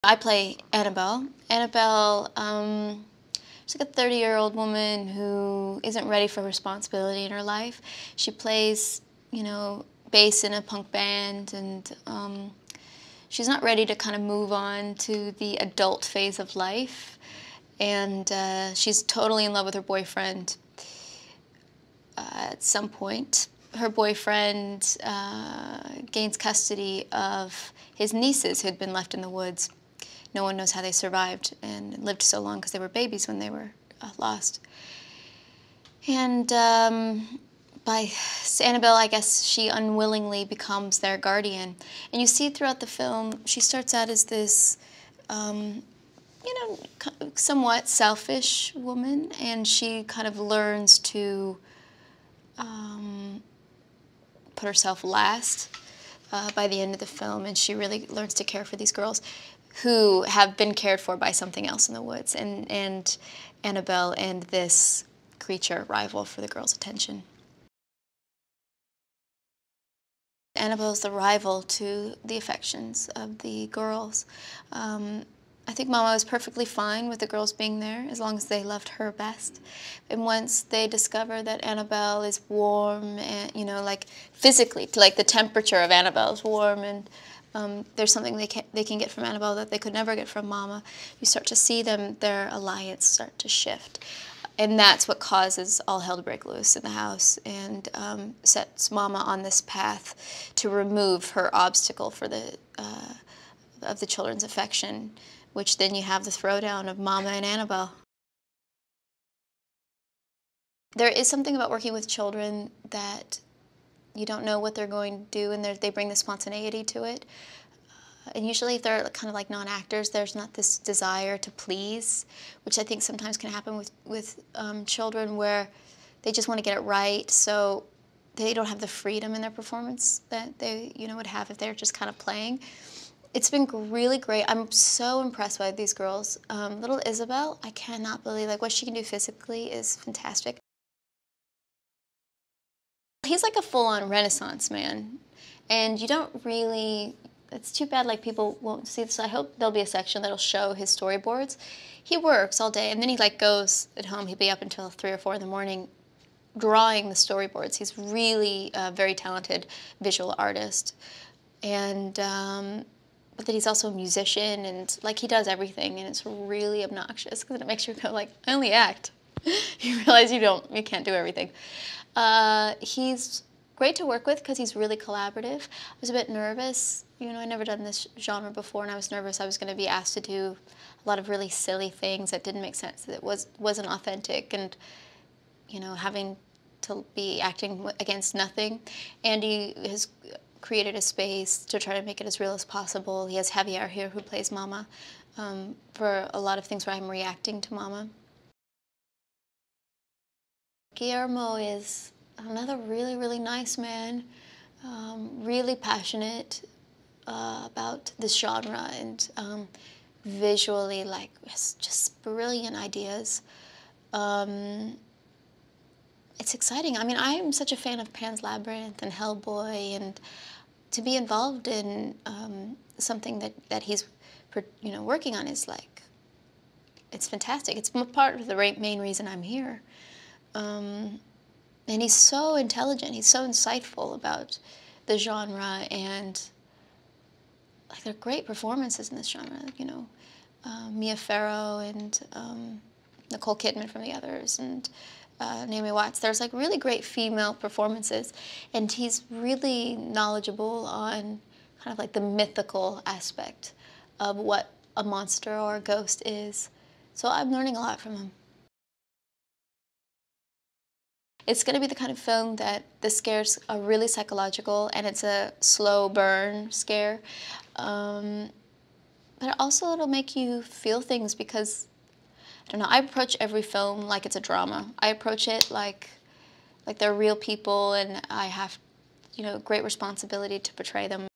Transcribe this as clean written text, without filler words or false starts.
I play Annabelle. Annabelle, she's like a 30-year-old woman who isn't ready for responsibility in her life. She plays, bass in a punk band, and she's not ready to kind of move on to the adult phase of life. And she's totally in love with her boyfriend. At some point, her boyfriend gains custody of his nieces who had been left in the woods. No one knows how they survived and lived so long because they were babies when they were lost. And by Annabelle, I guess she unwillingly becomes their guardian. And you see throughout the film, she starts out as this, somewhat selfish woman, and she kind of learns to put herself last by the end of the film, and she really learns to care for these girls who have been cared for by something else in the woods, and Annabelle and this creature rival for the girls' attention. Annabelle's the rival to the affections of the girls. I think Mama was perfectly fine with the girls being there as long as they loved her best. And once they discover that Annabelle is warm and, like physically, like the temperature of Annabelle is warm, and there's something they can get from Annabelle that they could never get from Mama, you start to see their alliance start to shift. And that's what causes all hell to break loose in the house, and sets Mama on this path to remove her obstacle for of the children's affection, which then you have the throwdown of Mama and Annabelle. There is something about working with children that you don't know what they're going to do, and they bring the spontaneity to it. And usually if they're kind of like non-actors, there's not this desire to please, which I think sometimes can happen with children, where they just want to get it right, so they don't have the freedom in their performance that they would have if they're just kind of playing. It's been really great. I'm so impressed by these girls. Little Isabel, I cannot believe what she can do physically is fantastic. He's like a full-on Renaissance man, and you don't really, it's too bad people won't see this. I hope there'll be a section that'll show his storyboards. He works all day, and then he goes at home. He'll be up until 3 or 4 in the morning drawing the storyboards. He's really a very talented visual artist, and but then he's also a musician, and he does everything, and it's really obnoxious because it makes you go I only act. You realize you can't do everything. He's great to work with because he's really collaborative. I was a bit nervous. I'd never done this genre before, and I was nervous I was going to be asked to do a lot of really silly things that didn't make sense, that wasn't authentic, and having to be acting against nothing. Andy has created a space to try to make it as real as possible. He has Javier here who plays Mama for a lot of things where I'm reacting to Mama. Guillermo is another really, really nice man, really passionate about this genre, and visually, just brilliant ideas. It's exciting. I mean, I'm such a fan of Pan's Labyrinth and Hellboy, and to be involved in something that he's working on is it's fantastic. It's part of the main reason I'm here. And he's so intelligent. He's so insightful about the genre, and there are great performances in this genre. Mia Farrow and Nicole Kidman from The Others, and Naomi Watts. There's really great female performances, and he's really knowledgeable on kind of the mythical aspect of what a monster or a ghost is. So I'm learning a lot from him. It's going to be the kind of film that the scares are really psychological, and it's a slow burn scare. But also it'll make you feel things because, I don't know, I approach every film like it's a drama. I approach it like they're real people, and I have, great responsibility to portray them.